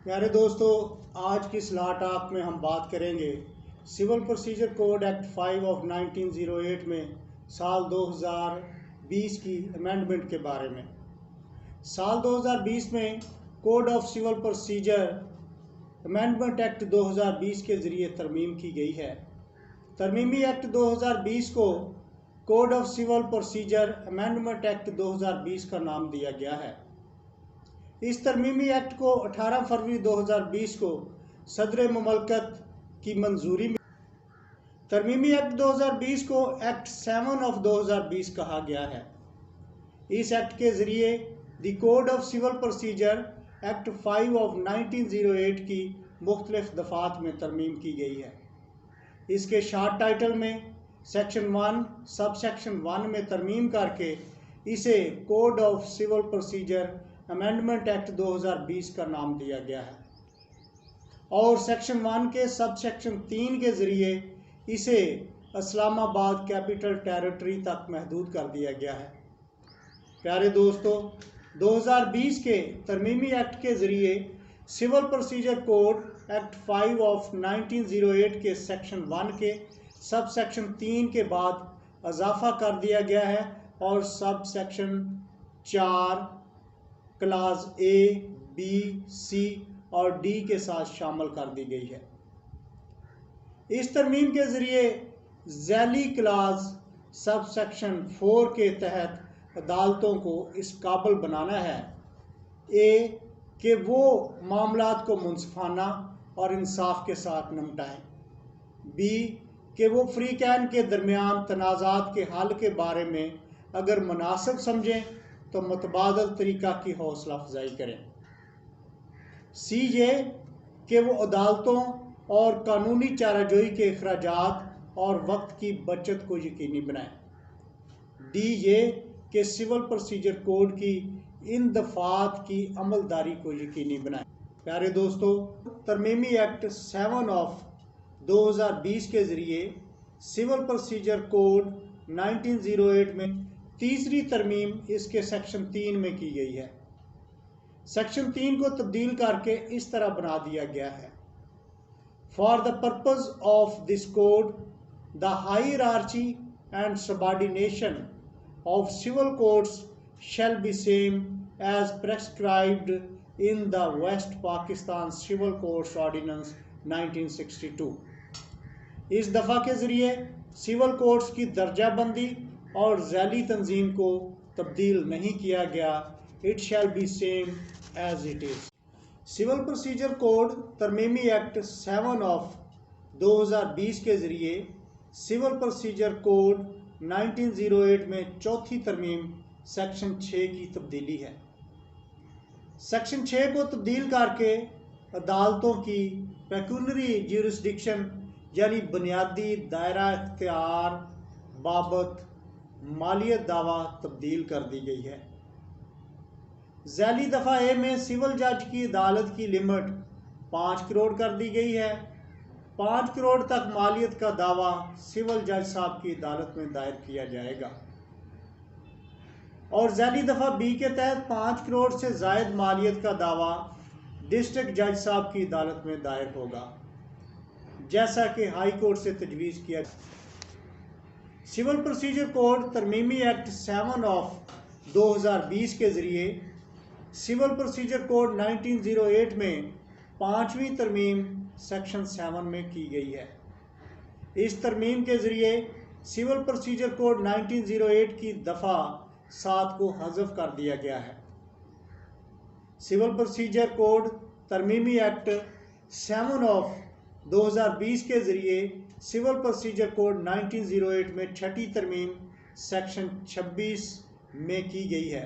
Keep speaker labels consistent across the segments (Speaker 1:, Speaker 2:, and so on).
Speaker 1: प्यारे दोस्तों, आज की स्लॉट टॉक में हम बात करेंगे civil procedure code act 5 of 1908 में साल 2020 की अमेंडमेंट के बारे में। साल 2020 में code of civil procedure amendment act 2020 के ज़रिए तरमीम की गई है। तरमीमी एक्ट 2020 को code of civil procedure amendment act 2020 का नाम दिया गया है। इस तरमीमी एक्ट को 18 फरवरी 2020 को सदर मुमलकत की मंजूरी मिली। तरमीमी एक्ट 2020 को एक्ट 7 ऑफ 2020 कहा गया है। इस एक्ट के ज़रिए the code of civil procedure act 5 of 1908 की मुख्तलिफ दफ़ात में तरमीम की गई है। इसके शार्ट टाइटल में सेक्शन 1 सब सेक्शन 1 में तरमीम करके इसे code of civil procedure amendment act 2020 का नाम दिया गया है और सेक्शन 1 के सब सेक्शन 3 के ज़रिए इसे इस्लामाबाद कैपिटल टेरिटरी तक महदूद कर दिया गया है। प्यारे दोस्तों, 2020 के तरमीमी एक्ट के ज़रिए civil procedure code act 5 of 1908 के सेक्शन 1 के सब सेक्शन 3 के बाद इजाफा कर दिया गया है और सब section 4 class A, B, C और डी के साथ शामिल कर दी गई है। इस तरमीम के ज़रिए झैली क्लास सब सेक्शन 4 के तहत अदालतों को इस काबिल बनाना है ए कि वो मामलात को मुनसिफाना और इंसाफ के साथ निपटाएं, बी कि वो फ्रीकैन के दरमियान तनाज़ात के हल के बारे में अगर मुनासिब समझें तो मुतबादल तरीक़ा की हौसला अफजाई करें, सी ये कि वो अदालतों और कानूनी चाराजोई के अखराजात और वक्त की बचत को यकीनी बनाएं, डी ये कि सिविल प्रोसीजर कोड की इन दफ़ात की अमलदारी को यकीनी बनाएं। प्यारे दोस्तों, तरमीमी एक्ट 7 ऑफ 2020 के ज़रिए सिविल प्रोसीजर कोड 1908 में तीसरी तरमीम इसके सेक्शन 3 में की गई है। सेक्शन 3 को तब्दील करके इस तरह बना दिया गया है, for the purpose of this code the hierarchy and subordination of civil courts shall be same as prescribed in the West Pakistan civil courts ordinance 1962। इस दफ़ा के ज़रिए सिविल कोर्ट्स की दर्जाबंदी और झैली तंजीम को तब्दील नहीं किया गया। It shall be same as it is. Civil procedure code तरमीमी एक्ट 7 ऑफ 2020 के ज़रिए सिविल प्रोसीजर कोड 1908 में चौथी तरमीम सेक्शन 6 की तब्दीली है। सेक्शन 6 को तब्दील करके अदालतों की पेक्यूनरी ज्यूरिसडिक्शन यानी बुनियादी दायरा इख्तियार बाबत मालियत दावा तब्दील कर दी गई है। झैली दफ़ा ए में सिविल जज की अदालत की लिमिट 5 करोड़ कर दी गई है। 5 करोड़ तक मालियत का दावा सिविल जज साहब की अदालत में दायर किया जाएगा और झैली दफ़ा बी के तहत 5 करोड़ से ज़ायद मालियत का दावा डिस्ट्रिक्ट जज साहब की अदालत में दायर होगा, जैसा कि हाई कोर्ट से तजवीज़ किया। सिविल प्रोसीजर कोड तरमीमी एक्ट 7 ऑफ 2020 के ज़रिए सिविल प्रोसीजर कोड 1908 में 5वीं तरमीम सेक्शन 7 में की गई है। इस तरमीम के ज़रिए सिविल प्रोसीजर कोड 1908 की दफ़ा 7 को हज़फ कर दिया गया है। सिविल प्रोसीजर कोड तरमीमी एक्ट 7 ऑफ 2020 के ज़रिए सिविल प्रोसीजर कोड 1908 में छठी तरमीम सेक्शन 26 में की गई है।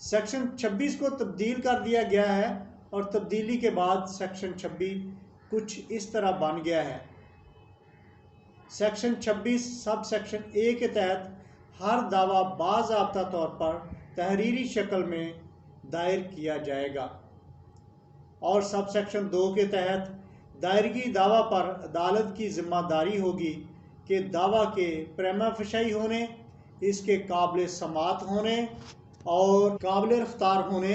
Speaker 1: सेक्शन 26 को तब्दील कर दिया गया है और तब्दीली के बाद सेक्शन 26 कुछ इस तरह बन गया है। सेक्शन 26 सब सेक्शन ए के तहत हर दावा बाज़ाब्ता तौर पर तहरीरी शक्ल में दायर किया जाएगा और सब सेक्शन 2 के तहत दायरगी दावा पर अदालत की ज़िम्मेदारी होगी कि दावा के प्रीमा फशाई होने, इसके काबिल समात होने और काबिल रफ्तार होने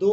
Speaker 1: 2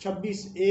Speaker 1: 26A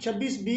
Speaker 1: 26B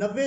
Speaker 1: 90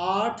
Speaker 1: 8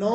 Speaker 1: 9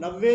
Speaker 1: 90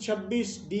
Speaker 1: 26D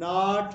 Speaker 1: not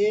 Speaker 1: A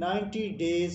Speaker 1: 90 days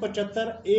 Speaker 1: 75A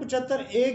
Speaker 1: 75A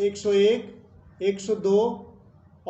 Speaker 1: 101، 102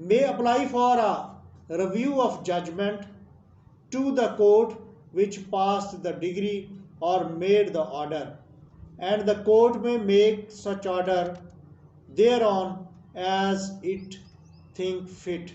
Speaker 1: may apply for a review of judgment to the court which passed the degree or made the order, and the court may make such order thereon as it think fit.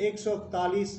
Speaker 1: 141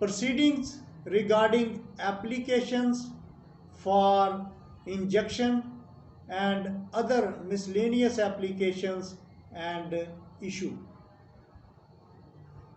Speaker 1: Proceedings regarding applications for injunction and other miscellaneous applications and issue.